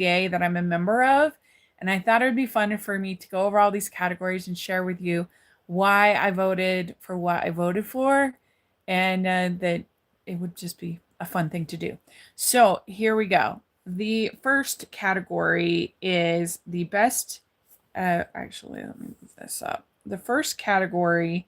that I'm a member of. And I thought it would be fun for me to go over all these categories and share with you why I voted for what I voted for, and that it would just be a fun thing to do. So here we go. The first category is the best. Actually, let me move this up. The first category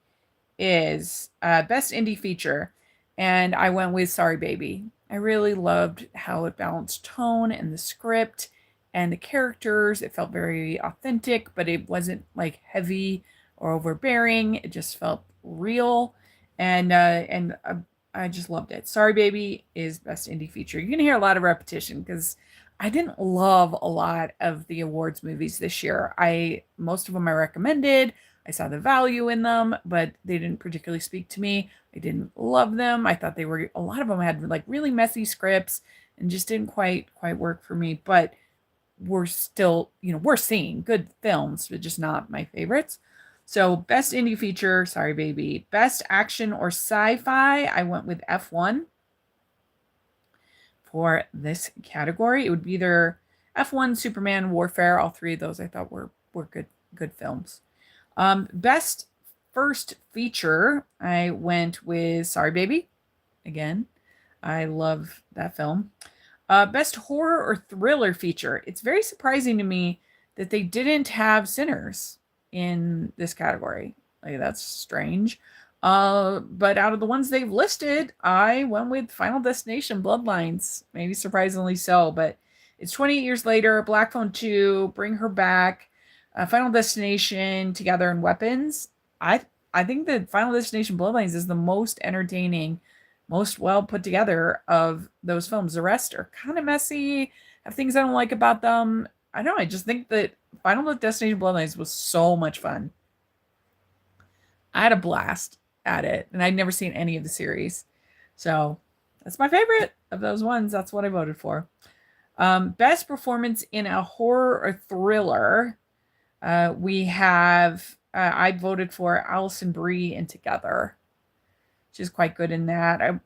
is best indie feature, and I went with Sorry Baby. I really loved how it balanced tone and the script and the characters. It felt very authentic, but it wasn't like heavy or overbearing. It just felt real, and I just loved it. Sorry Baby is best indie feature. You're gonna hear a lot of repetition because I didn't love a lot of the awards movies this year. I most of them I recommended. I saw the value in them, but they didn't particularly speak to me. I didn't love them. I thought they were a lot of them had like really messy scripts and just didn't quite work for me. But we're still, we're seeing good films, but just not my favorites. So best indie feature, Sorry Baby. Best action or sci-fi, I went with F1 for this category. It would be either F1, Superman, Warfare. All three of those I thought were good films. Best first feature, I went with Sorry Baby. Again, I love that film. Best horror or thriller feature. It's very surprising to me that they didn't have Sinners in this category. Like, that's strange. But out of the ones they've listed, I went with Final Destination Bloodlines. Maybe surprisingly so, but it's 28 years later. Black Phone 2, Bring Her Back, Final Destination, Together, and Weapons. I think that Final Destination Bloodlines is the most entertaining, most well put together of those films. The rest are kind of messy, have things I don't like about them. I don't know. I just think that Final Destination Bloodlines was so much fun. I had a blast at it, and I'd never seen any of the series. So that's my favorite of those ones. That's what I voted for. Best performance in a horror or thriller. We have, I voted for Alison Brie in Together. She's quite good in that.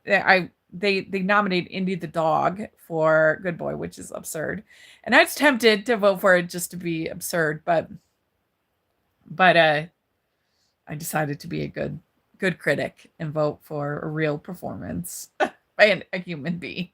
They nominated Indy the dog for Good Boy, which is absurd. And I was tempted to vote for it just to be absurd, but I decided to be a good critic and vote for a real performance by a human being.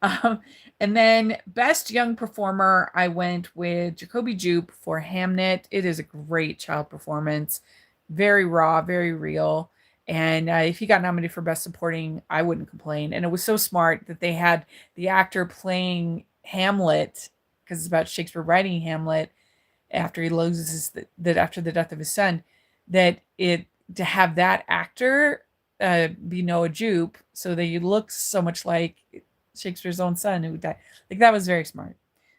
Um, and then best young performer, I went with Jacoby Jupe for Hamnet. It is a great child performance, very raw, very real. And if he got nominated for best supporting, I wouldn't complain. And it was so smart that they had the actor playing Hamlet, because it's about Shakespeare writing Hamlet after he loses that after the death of his son, that it to have that actor be Noah Jupe, so that he looks so much like Shakespeare's own son who died. Like, that was very smart.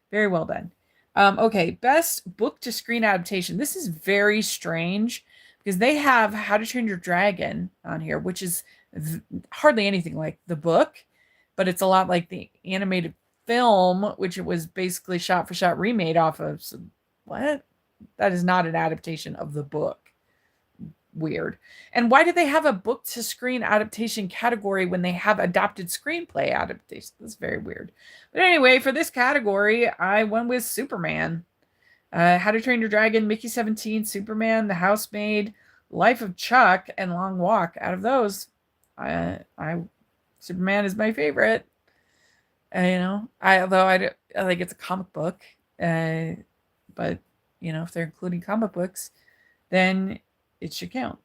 Very well done. Okay, best book to screen adaptation. This is very strange because they have How to Train Your Dragon on here, which is hardly anything like the book, but it's a lot like the animated film, which it was basically shot for shot remade off of. So what? That is not an adaptation of the book. Weird. And why do they have a book to screen adaptation category when they have adapted screenplay adaptation? That's very weird. But anyway, for this category, I went with Superman. How to Train Your Dragon, Mickey 17, Superman, The Housemaid, Life of Chuck, and Long Walk. Out of those, I Superman is my favorite. Although I think it's a comic book, but if they're including comic books, then it should count.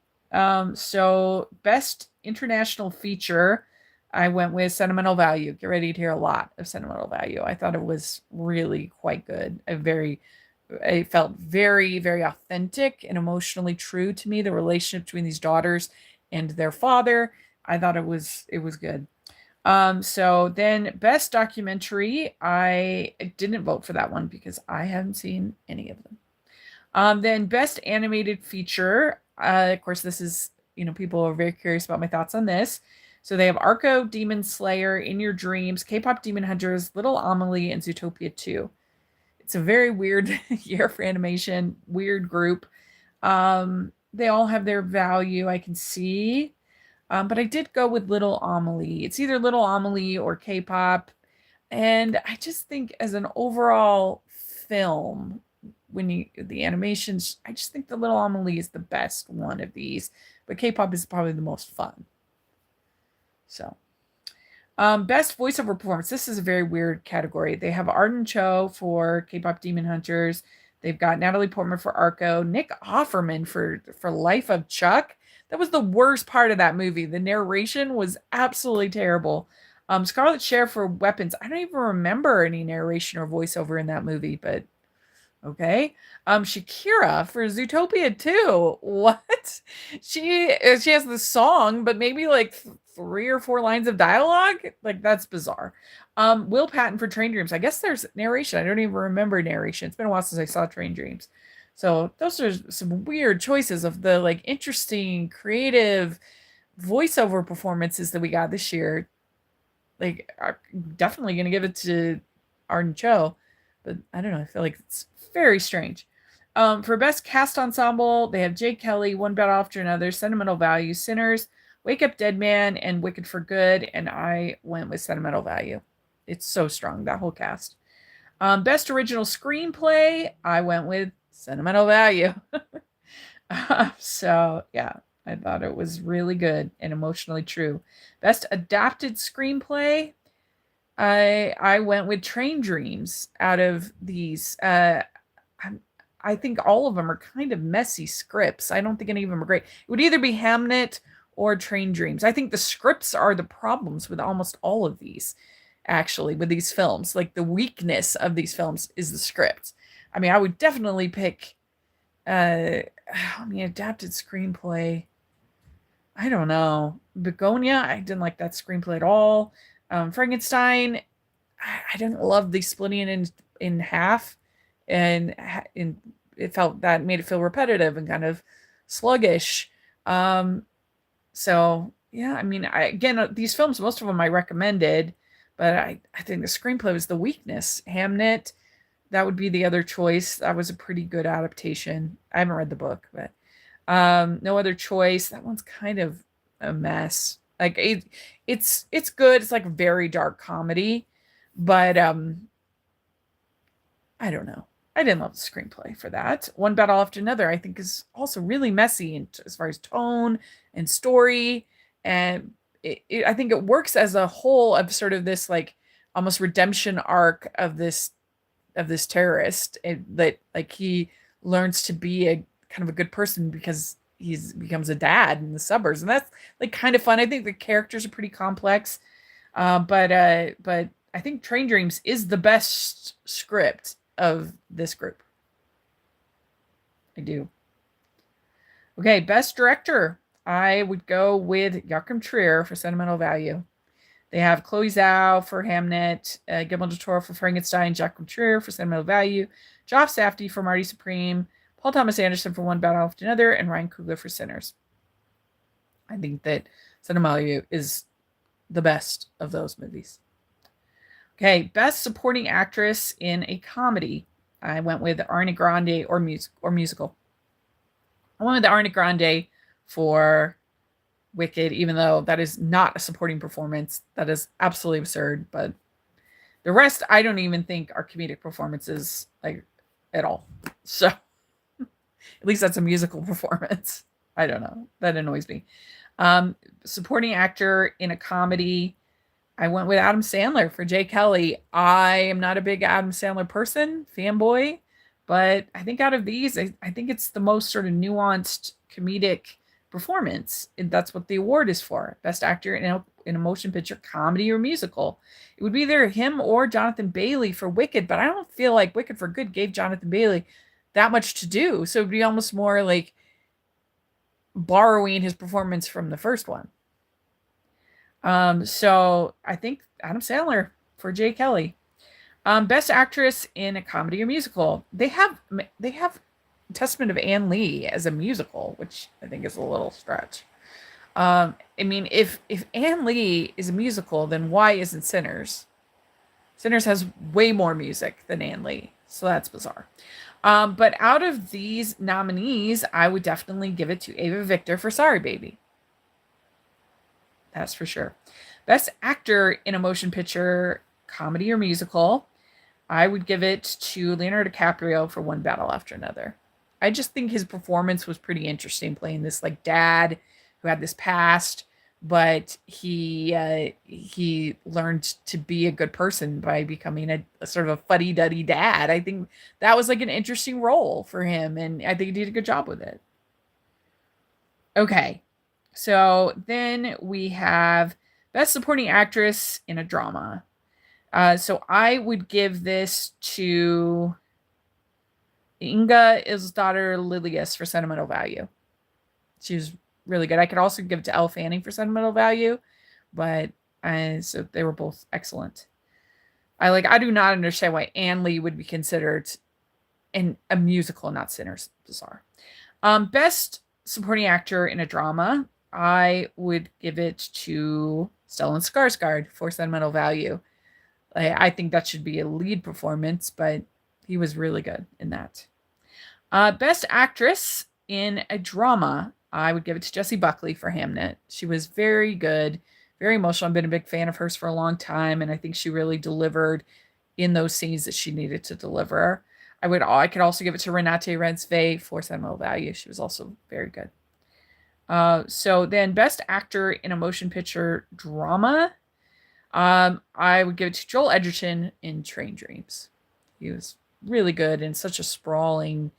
So best international feature, I went with Sentimental Value. Get ready to hear a lot of Sentimental Value. I thought it was really quite good. It felt very, very authentic and emotionally true to me. The relationship between these daughters and their father, I thought it was good. So then best documentary, I didn't vote for that one because I haven't seen any of them. Then best animated feature, of course, this is, people are very curious about my thoughts on this. So they have Arco, Demon Slayer, In Your Dreams, K-Pop Demon Hunters, Little Amelie, and Zootopia 2. It's a very weird year for animation, weird group. They all have their value, I can see. But I did go with Little Amelie. It's either Little Amelie or K-Pop. And I just think as an overall film, when you the animations, I just think The Little Amelie is the best one of these, but K-pop is probably the most fun. So, best voiceover performance. This is a very weird category. They have Arden Cho for K-pop Demon Hunters. They've got Natalie Portman for Arco, Nick Offerman for Life of Chuck. That was the worst part of that movie. The narration was absolutely terrible. Scarlett Cher for Weapons. I don't even remember any narration or voiceover in that movie, but okay. Shakira for Zootopia 2. What? She has the song, but maybe like 3 or 4 lines of dialogue? Like that's bizarre. Will Patton for Train Dreams. I guess there's narration. I don't even remember narration. It's been a while since I saw Train Dreams. So those are some weird choices of the like interesting, creative voiceover performances that we got this year. Like, I'm definitely gonna give it to Arden Cho, but I don't know. I feel like it's very strange. For best cast ensemble, they have Jake Kelly, One Battle After Another, Sentimental Value, Sinners, Wake Up Dead Man, and Wicked for Good. And I went with Sentimental Value. It's so strong, that whole cast. Best original screenplay, I went with Sentimental Value. So yeah, I thought it was really good and emotionally true. Best adapted screenplay, I went with Train Dreams out of these. I think all of them are kind of messy scripts. I don't think any of them are great. It would either be Hamnet or Train Dreams. I think the scripts are the problems with almost all of these, actually, with these films. Like the weakness of these films is the script. I mean, I would definitely pick adapted screenplay. I don't know. Begonia, I didn't like that screenplay at all. Frankenstein, I didn't love the splitting it in half, and it felt that made it feel repetitive and kind of sluggish. So yeah, I mean, these films, most of them I recommended, but I think the screenplay was the weakness. Hamnet, that would be the other choice. That was a pretty good adaptation. I haven't read the book, but No Other Choice. That one's kind of a mess. Like it's good. It's like a very dark comedy, but I don't know. I didn't love the screenplay for that. One Battle After Another, I think, is also really messy as far as tone and story, and I think it works as a whole of sort of this like almost redemption arc of this terrorist, and that like he learns to be a kind of a good person because he's becomes a dad in the suburbs, and that's like kind of fun. I think the characters are pretty complex, but I think Train Dreams is the best script of this group. I do. Okay, best director. I would go with Joachim Trier for Sentimental Value. They have Chloe Zhao for Hamnet, Guillermo del Toro for Frankenstein, Joachim Trier for Sentimental Value, Joff Safdie for Marty Supreme, Paul Thomas Anderson for One Battle After Another, and Ryan Coogler for Sinners. I think that Sentimental Value is the best of those movies. Okay, best supporting actress in a comedy. I went with Ariana Grande or musical. I went with Ariana Grande for Wicked, even though that is not a supporting performance. That is absolutely absurd. But the rest, I don't even think are comedic performances like at all. So at least that's a musical performance. I don't know. That annoys me. Supporting actor in a comedy, I went with Adam Sandler for Jay Kelly. I am not a big Adam Sandler person, fanboy, but I think out of these, I think it's the most sort of nuanced comedic performance. And that's what the award is for. Best actor in a motion picture, comedy, or musical. It would be either him or Jonathan Bailey for Wicked, but I don't feel like Wicked for Good gave Jonathan Bailey that much to do. So it'd be almost more like borrowing his performance from the first one. So I think Adam Sandler for Jay Kelly. Best actress in a comedy or musical. They have Testament of Anne Lee as a musical, which I think is a little stretch. I mean, if Anne Lee is a musical, then why isn't Sinners? Sinners has way more music than Anne Lee, so that's bizarre. But out of these nominees, I would definitely give it to Ava Victor for Sorry Baby. That's for sure. Best actor in a motion picture, comedy or musical, I would give it to Leonardo DiCaprio for One Battle After Another. I just think his performance was pretty interesting, playing this like dad who had this past, but he learned to be a good person by becoming a sort of a fuddy duddy dad. I think that was like an interesting role for him, and I think he did a good job with it. Okay, so then we have Best Supporting Actress in a Drama. So I would give this to Inga is daughter Lilius for sentimental value. She was really good. I could also give it to Elle Fanning for sentimental value, but so they were both excellent. I do not understand why Anne Lee would be considered in a musical, not Sinners. Bizarre. Best supporting actor in a drama, I would give it to Stellan Skarsgård for sentimental value. I think that should be a lead performance, but he was really good in that. Best actress in a drama, I would give it to Jessie Buckley for Hamnet. She was very good, very emotional. I've been a big fan of hers for a long time, and I think she really delivered in those scenes that she needed to deliver. I could also give it to Renate Redzepi for sentimental value. She was also very good. So then best actor in a motion picture drama, I would give it to Joel Edgerton in Train Dreams. He was really good in such a sprawling,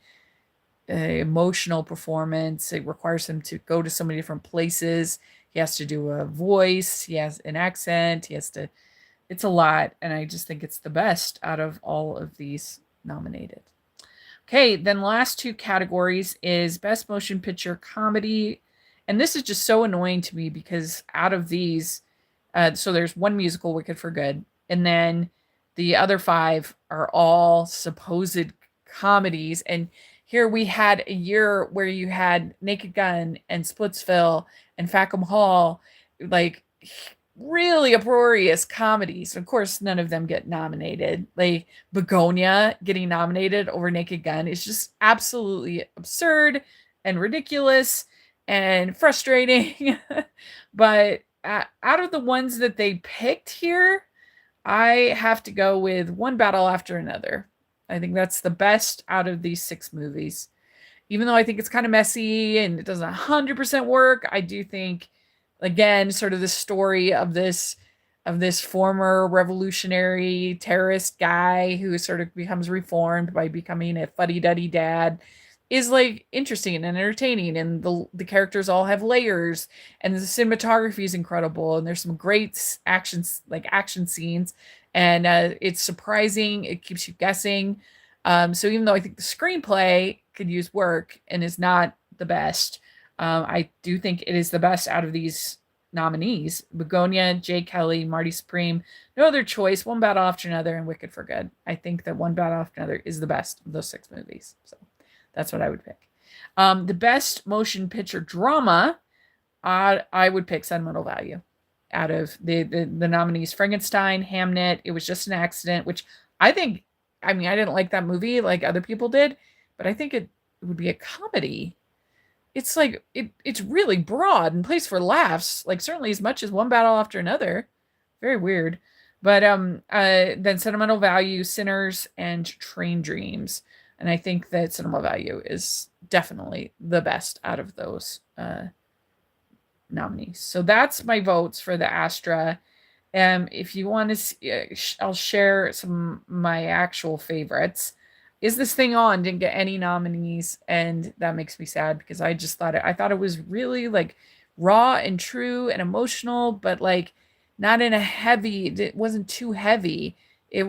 emotional performance. It requires him to go to so many different places. He has to do a voice. He has an accent. He has to. It's a lot, and I just think it's the best out of all of these nominated. Okay, then last two categories is Best Motion Picture Comedy. And this is just so annoying to me because out of these, so there's one musical, Wicked for Good, and then the other five are all supposed comedies. And here we had a year where you had Naked Gun and Splitsville and Fackham Hall, like really uproarious comedies. Of course, none of them get nominated. Like Begonia getting nominated over Naked Gun is just absolutely absurd and ridiculous and frustrating. But out of the ones that they picked here, I have to go with One Battle After Another. I think that's the best out of these six movies. Even though I think it's kind of messy and it doesn't 100% work, I do think again sort of the story of this former revolutionary terrorist guy who sort of becomes reformed by becoming a fuddy-duddy dad is like interesting and entertaining, and the characters all have layers, and the cinematography is incredible, and there's some great action scenes, and it's surprising, it keeps you guessing. So even though I think the screenplay could use work and is not the best, I do think it is the best out of these nominees. Begonia, Jay Kelly, Marty Supreme, No Other Choice, One Battle After Another, and Wicked for Good. I think that One Battle After Another is the best of those six movies. So that's what I would pick. The best motion picture drama, I would pick Sentimental Value. Out of the nominees, Frankenstein, Hamnet, It Was Just an Accident, which I think, I mean, I didn't like that movie like other people did, but I think it would be a comedy. It's like it's really broad and plays for laughs, like certainly as much as One Battle After Another. Very weird. But then Sentimental Value, Sinners, and Train Dreams. And I think that Sentimental Value is definitely the best out of those nominees. So that's my votes for the Astra. If you want to see, I'll share some of my actual favorites. Is This Thing On didn't get any nominees, and that makes me sad because I thought it was really like raw and true and emotional, but like not in a heavy, it wasn't too heavy. It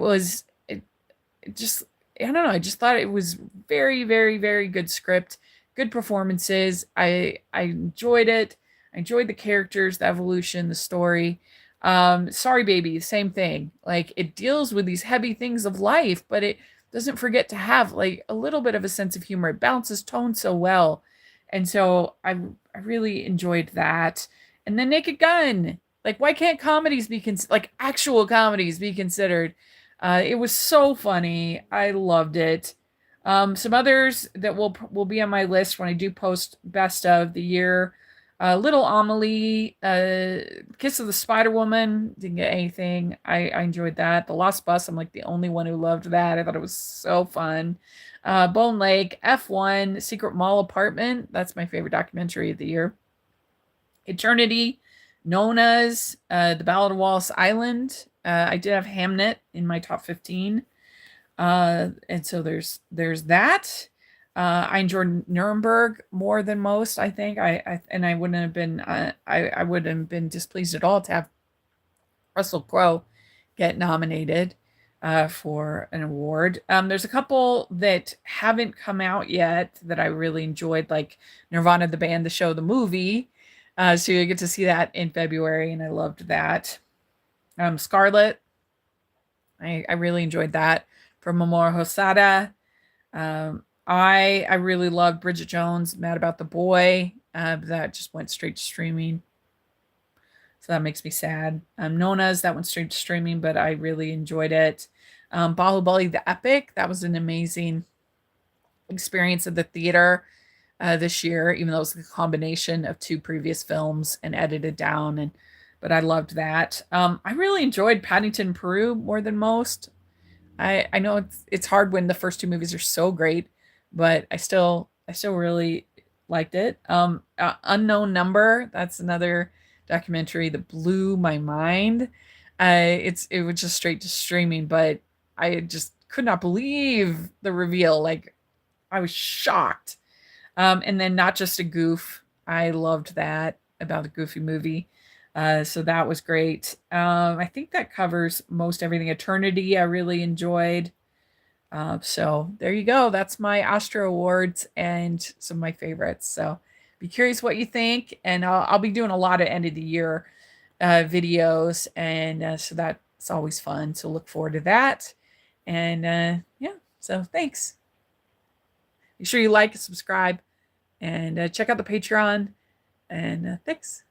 just, I don't know, I just thought it was very, very, very good script, good performances. I enjoyed it. I enjoyed the characters, the evolution, the story. Sorry Baby, same thing. Like it deals with these heavy things of life, but it doesn't forget to have like a little bit of a sense of humor. It balances tone so well. And so I really enjoyed that. And then Naked Gun. Like, why can't comedies be like actual comedies be considered? It was so funny. I loved it. Some others that will be on my list when I do post best of the year. Little Amelie, Kiss of the Spider Woman, didn't get anything. I enjoyed that. The Lost Bus, I'm like the only one who loved that. I thought it was so fun. Bone Lake, F1, Secret Mall Apartment. That's my favorite documentary of the year. Eternity, Nona's, The Ballad of Wallace Island. I did have Hamnet in my top 15. And so there's that. I enjoyed Nuremberg more than most, I think. I wouldn't have been I wouldn't have been displeased at all to have Russell Crowe get nominated for an award. There's a couple that haven't come out yet that I really enjoyed, like Nirvana, the band, the show, the movie. So you get to see that in February, and I loved that. Scarlet, I really enjoyed that from Mamoru Hosada. I really loved Bridget Jones, Mad About the Boy. That just went straight to streaming. So that makes me sad. Nona's, that went straight to streaming, but I really enjoyed it. Bahubali the Epic, that was an amazing experience at the theater this year, even though it was a combination of two previous films and edited down. But I loved that. I really enjoyed Paddington Peru more than most. I know it's hard when the first two movies are so great, but I still really liked it. Unknown Number, that's another documentary that blew my mind. It was just straight to streaming, but I just could not believe the reveal. Like, I was shocked. And then Not Just a Goof. I loved that about the Goofy movie. So that was great. I think that covers most everything. Eternity, I really enjoyed. So there you go. That's my Astra Awards and some of my favorites. So be curious what you think. And I'll be doing a lot of end of the year videos. And so that's always fun. So look forward to that. And yeah, so thanks. Make sure you like and subscribe and check out the Patreon. And thanks.